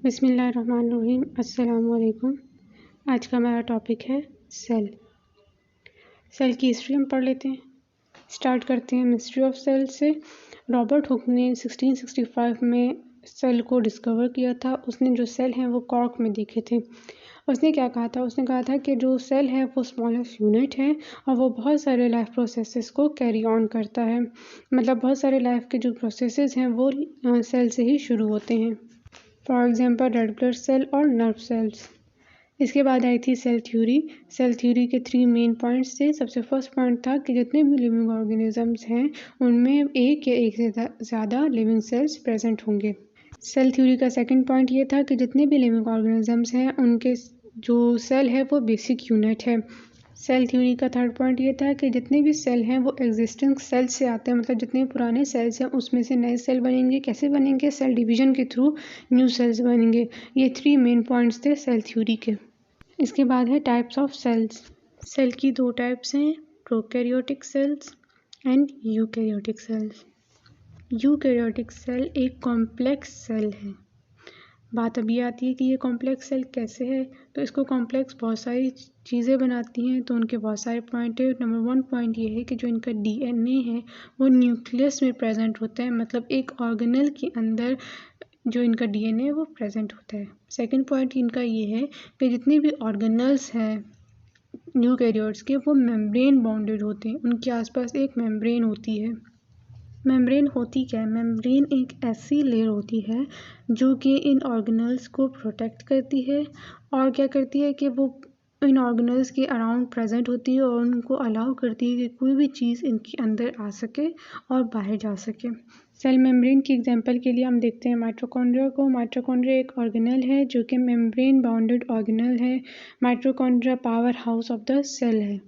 बिस्मिल्लाहिर्रहमानिर्रहीम। अस्सलाम वालेकुम। आज का हमारा टॉपिक है सेल। सेल की हिस्ट्री हम पढ़ लेते हैं। स्टार्ट करते हैं मिस्ट्री ऑफ सेल से। रॉबर्ट हुक ने 1665 में सेल को डिस्कवर किया था। उसने जो सेल हैं वो कॉर्क में देखे थे। उसने क्या कहा था? उसने कहा था कि जो सेल है वो स्मॉलेस्ट यूनिट है और वो बहुत सारे लाइफ प्रोसेसेस को कैरी ऑन करता है। मतलब बहुत सारे लाइफ के जो प्रोसेसेस हैं वो सेल से ही शुरू होते हैं। For example red blood cell और नर्व सेल्स। इसके बाद आई थी सेल थ्योरी। सेल थ्योरी के 3 मेन पॉइंट्स थे। सबसे फर्स्ट पॉइंट था कि जितने भी लिविंग ऑर्गेनिजम्स हैं उनमें एक या एक से ज़्यादा लिविंग सेल्स प्रेजेंट होंगे। सेल थ्योरी का सेकंड पॉइंट ये था कि जितने भी लिविंग ऑर्गेनिजम्स हैं उनके जो सेल है वो बेसिक यूनिट है। सेल थ्योरी का थर्ड पॉइंट ये था कि जितने भी सेल हैं वो एग्जिस्टिंग सेल से आते हैं। मतलब जितने पुराने सेल्स हैं उसमें से नए सेल बनेंगे। कैसे बनेंगे? सेल डिवीजन के थ्रू न्यू सेल्स बनेंगे। ये 3 मेन पॉइंट्स थे सेल थ्योरी के। इसके बाद है टाइप्स ऑफ सेल्स। सेल की 2 टाइप्स हैं, prokaryotic cells and eukaryotic cells. Eukaryotic cell एक कॉम्प्लेक्स सेल है। बात अभी आती है कि ये कॉम्प्लेक्स सेल कैसे है। तो इसको कॉम्प्लेक्स बहुत सारी चीज़ें बनाती हैं, तो उनके बहुत सारे पॉइंट है। नंबर 1 पॉइंट ये है कि जो इनका डीएनए है वो न्यूक्लियस में प्रेजेंट होता है। मतलब एक ऑर्गेनल के अंदर जो इनका डीएनए है वो प्रेजेंट होता है। सेकंड पॉइंट इनका ये है कि जितने भी ऑर्गेनल्स हैं यूकैरियोट्स के वो मेम्ब्रेन बाउंडेड होते हैं। उनके आसपास एक मेम्ब्रेन होती है। मेम्ब्रेन होती क्या है? मेम्ब्रेन एक ऐसी लेयर होती है जो कि इन ऑर्गेनल्स को प्रोटेक्ट करती है और क्या करती है कि वो इन ऑर्गेनल्स के अराउंड प्रेजेंट होती है और उनको अलाउ करती है कि कोई भी चीज़ इनके अंदर आ सके और बाहर जा सके। सेल मेम्ब्रेन की एग्जांपल के लिए हम देखते हैं माइटोकॉन्ड्रिया को। माइटोकॉन्ड्रिया एक ऑर्गेनल है जो कि मेम्ब्रेन बाउंडेड ऑर्गेनल है। Mitochondria power house of the cell है।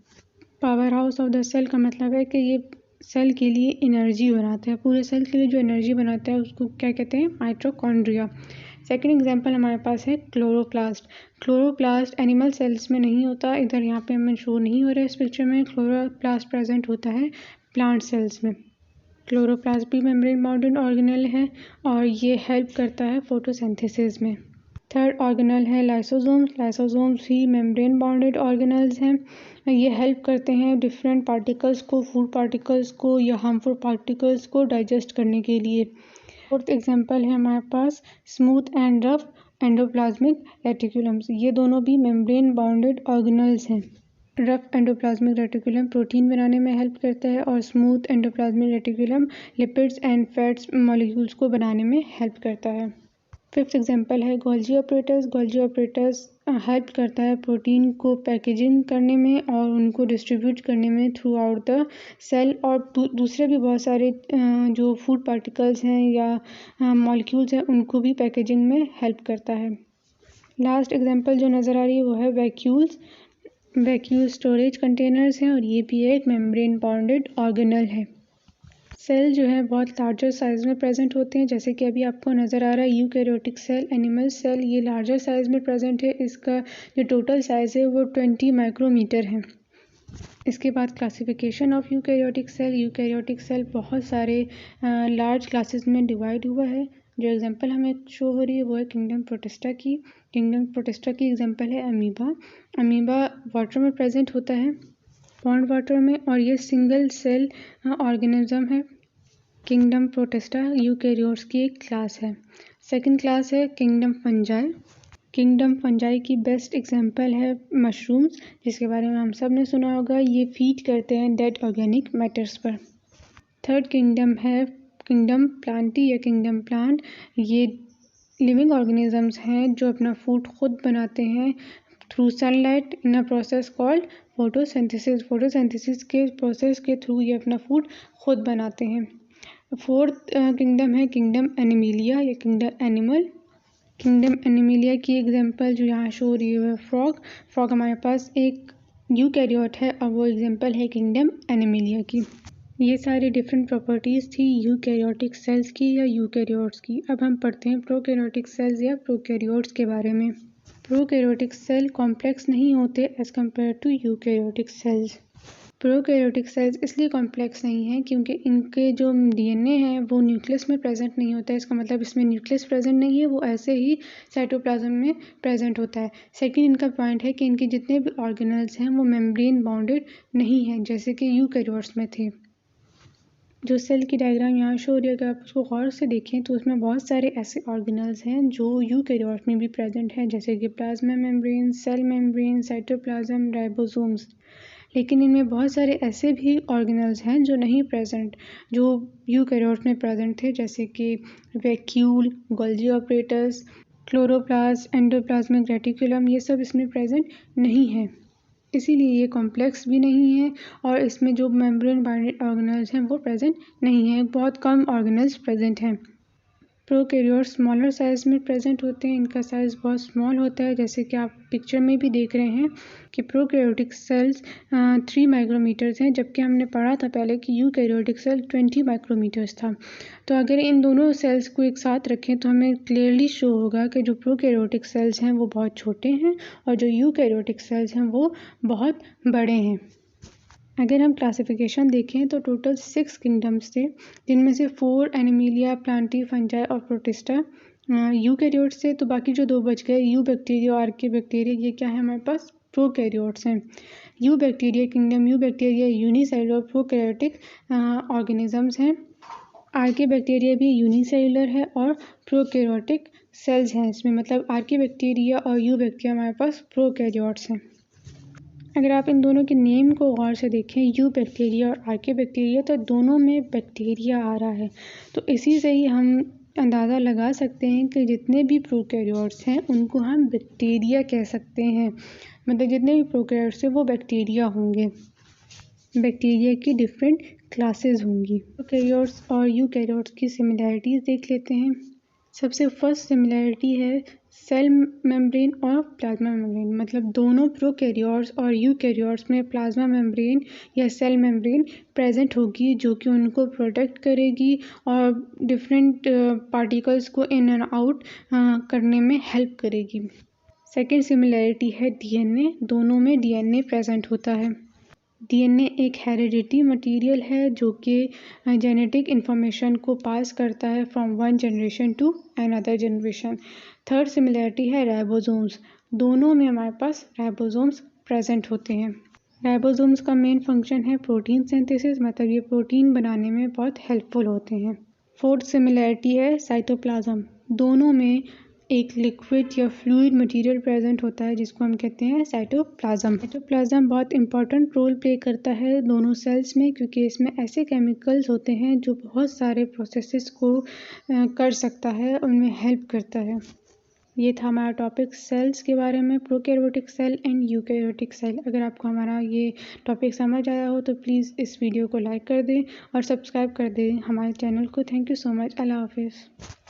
Power house of the cell का मतलब है कि ये सेल के लिए एनर्जी बनाता है। पूरे सेल के लिए जो एनर्जी बनाता है उसको क्या कहते हैं? माइटोकॉन्ड्रिया। सेकंड एग्जांपल हमारे पास है क्लोरोप्लास्ट। क्लोरोप्लास्ट एनिमल सेल्स में नहीं होता। इधर यहाँ पे हमें शो नहीं हो रहा है इस पिक्चर में। क्लोरोप्लास्ट प्रेजेंट होता है प्लांट सेल्स में। क्लोरोप्लास्ट भी मेम्ब्रेन बाउंडेड ऑर्गेनल है और ये हेल्प करता है फोटोसिंथेसिस में। थर्ड ऑर्गेनल है लाइसोसोम्स। लाइसोसोम्स ही मेम्ब्रेन बाउंडेड ऑर्गेनल्स हैं। ये हेल्प करते हैं डिफरेंट पार्टिकल्स को, फूड पार्टिकल्स को या हार्मफुल पार्टिकल्स को डाइजेस्ट करने के लिए। फोर्थ एग्जांपल है हमारे पास smooth and rough endoplasmic reticulums. ये दोनों भी मेम्ब्रेन बाउंडेड ऑर्गेनल्स हैं। रफ एंडोप्लाज्मिक रेटिकुलम प्रोटीन बनाने में हेल्प करता है और smooth endoplasmic reticulum lipids and fats molecules को बनाने में हेल्प करता है। फिफ्थ एग्जांपल है Golgi operators. Golgi operators help करता है प्रोटीन को पैकेजिंग करने में और उनको डिस्ट्रीब्यूट करने में थ्रू आउट द सेल। और दूसरे भी बहुत सारे जो फूड पार्टिकल्स हैं या मॉलिक्यूल्स हैं उनको भी पैकेजिंग में हेल्प करता है। लास्ट एग्जांपल जो नज़र आ रही है वो है वैक्यूल्स। वैक्यूल स्टोरेज कंटेनर्स हैं और ये भी एक मेम्ब्रेन बाउंडेड ऑर्गेनल है। सेल जो है बहुत लार्जर साइज़ में प्रेजेंट होते हैं, जैसे कि अभी आपको नज़र आ रहा है यूकैरियोटिक सेल, एनिमल सेल, ये लार्जर साइज़ में प्रेजेंट है। इसका जो टोटल साइज़ है वो 20 माइक्रोमीटर है। इसके बाद classification of eukaryotic cell. Eukaryotic cell बहुत सारे लार्ज क्लासेस में डिवाइड हुआ है। जो एग्जांपल हमें शो हो रही है वो है किंगडम प्रोटिस्टा की। किंगडम प्रोटिस्टा की एग्जांपल है अमीबा। अमीबा वाटर में प्रेजेंट होता है, पॉन्ड वाटर में, और ये सिंगल सेल ऑर्गेनिज्म है। किंगडम प्रोटिस्टा यूकैरियोट्स की एक क्लास है। सेकंड क्लास है किंगडम फंजाई। किंगडम फंजाई की बेस्ट एग्जांपल है मशरूम्स, जिसके बारे में हम सब ने सुना होगा। ये फीड करते हैं डेड ऑर्गेनिक मैटर्स पर। थर्ड किंगडम है किंगडम प्लांटी या किंगडम प्लांट। ये लिविंग ऑर्गेनिजम्स हैं जो अपना फूड खुद बनाते हैं through sunlight in a process called photosynthesis. Photosynthesis के प्रोसेस के थ्रू ये अपना फूड खुद बनाते हैं। फोर्थ किंगडम है किंगडम एनिमिलिया या किंगडम एनिमल। किंगडम एनिमिलिया की एग्जांपल जो यहाँ शो हो रही है फ्रॉग। फ्रॉग हमारे पास एक यूकैरियोट है और वो एग्जांपल है किंगडम एनिमिलिया की। ये सारी डिफरेंट प्रॉपर्टीज़ थी यूकैरियोटिक सेल्स की या यूकैरियोट्स की। अब हम पढ़ते हैं प्रोकैरियोटिक सेल्स या प्रोकैरियोट्स के बारे में। प्रोकैरियोटिक सेल कॉम्प्लेक्स नहीं होते as compare to eukaryotic cells. Prokaryotic cells इसलिए कॉम्प्लेक्स नहीं है क्योंकि इनके जो डीएनए है वो न्यूक्लियस में प्रेजेंट नहीं होता है। इसका मतलब इसमें न्यूक्लियस प्रेजेंट नहीं है, वो ऐसे ही साइटोप्लाज्म में प्रेजेंट होता है। सेकंड इनका पॉइंट है कि इनके जितने भी ऑर्गेनल्स हैं वो मेम्ब्रेन बाउंडेड नहीं है जैसे कि यूकैरियोट्स में थे। जो सेल की डायग्राम यहाँ शो हो रही है, अगर आप उसको गौर से देखें तो उसमें बहुत सारे ऐसे ऑर्गेनल्स हैं जो यूकैरियोट में भी प्रेजेंट हैं जैसे कि plasma membrane, cell membrane, cytoplasm, ribosomes. लेकिन इनमें बहुत सारे ऐसे भी ऑर्गेनल्स हैं जो नहीं प्रेजेंट, जो यूकैरियोट में प्रेजेंट थे जैसे कि vacuole, Golgi apparatus, chloroplast, endoplasmic reticulum, ये सब इसमें प्रेजेंट नहीं है। इसीलिए ये कॉम्प्लेक्स भी नहीं है और इसमें जो मेम्ब्रेन बाइंडेड ऑर्गेनल्स हैं वो प्रेजेंट नहीं है। बहुत कम ऑर्गेनल्स प्रेजेंट हैं। प्रोकैरियोट्स स्मॉलर साइज़ में प्रेजेंट होते हैं। इनका साइज़ बहुत स्मॉल होता है जैसे कि आप पिक्चर में भी देख रहे हैं कि प्रोकैरियोटिक सेल्स 3 माइक्रोमीटर्स हैं, जबकि हमने पढ़ा था पहले कि यूकैरियोटिक सेल 20 माइक्रोमीटर्स था। तो अगर इन दोनों सेल्स को एक साथ रखें तो हमें क्लियरली शो होगा कि जो प्रोकैरियोटिक सेल्स हैं वो बहुत छोटे हैं और जो यूकैरियोटिक सेल्स हैं वो बहुत बड़े हैं। अगर हम क्लासिफिकेशन देखें तो टोटल 6 किंगडम्स थे, जिनमें से 4 एनिमिलिया, प्लांटी, फंजाई और प्रोटिस्टा यूकैरियोट्स थे। तो बाकी जो 2 बच गए, यू बैक्टीरिया और आर्के बैक्टीरिया, ये क्या है हमारे पास प्रोकैरियोट्स हैं। You bacteria kingdom, you bacteria unicellular prokaryotic organisms हैं। आर्के बैक्टीरिया भी यूनिसेलुलर है और प्रोकैरियोटिक सेल्स हैं इसमें, मतलब आर्के बैक्टीरिया और यू बैक्टीरिया हमारे पास प्रोकैरियोट्स हैं। अगर आप इन दोनों के नेम को गौर से देखें, यू बैक्टीरिया और आर्के बैक्टीरिया, तो दोनों में बैक्टीरिया आ रहा है। तो इसी से ही हम अंदाज़ा लगा सकते हैं कि जितने भी प्रोकैरियोट्स हैं उनको हम बैक्टीरिया कह सकते हैं। मतलब जितने भी प्रोकैरियोट्स हैं वो बैक्टीरिया होंगे। बैक्टीरिया की डिफरेंट क्लासेस होंगी। प्रोकैरियोट्स और यूकैरियोट्स की सिमिलैरिटीज़ देख लेते हैं। सबसे फर्स्ट सिमिलैरिटी है सेल मेम्ब्रेन और प्लाज्मा मेम्ब्रेन। मतलब दोनों प्रोकैरियोट्स और यूकैरियोट्स में प्लाज्मा मेम्ब्रेन या सेल मेम्ब्रेन प्रेजेंट होगी जो कि उनको प्रोटेक्ट करेगी और डिफरेंट पार्टिकल्स को इन एंड आउट करने में हेल्प करेगी। सेकेंड सिमिलैरिटी है डीएनए। दोनों में डीएनए प्रेजेंट होता है। डीएनए एक हेरिडिटी मटेरियल है जो कि जेनेटिक इंफॉर्मेशन को पास करता है from one generation to another generation. Third similarity है राइबोसोम्स। दोनों में हमारे पास राइबोसोम्स प्रेजेंट होते हैं। राइबोसोम्स का मेन फंक्शन है प्रोटीन सिंथेसिस, मतलब ये प्रोटीन बनाने में बहुत हेल्पफुल होते हैं। फोर्थ सिमिलैरिटी है साइटोप्लाज्म। दोनों में एक लिक्विड या फ्लूइड मटेरियल प्रेजेंट होता है जिसको हम कहते हैं साइटोप्लाज्म। साइटोप्लाज्म बहुत इंपॉर्टेंट रोल प्ले करता है दोनों सेल्स में, क्योंकि इसमें ऐसे केमिकल्स होते हैं जो बहुत सारे प्रोसेसेस को कर सकता है, उनमें हेल्प करता है। ये था हमारा टॉपिक सेल्स के बारे में, prokaryotic cell and eukaryotic cell. अगर आपको हमारा ये टॉपिक समझ आया हो तो प्लीज़ इस वीडियो को लाइक कर दें और सब्सक्राइब कर दें हमारे चैनल को। Thank you so much. अल्लाह हाफिज़।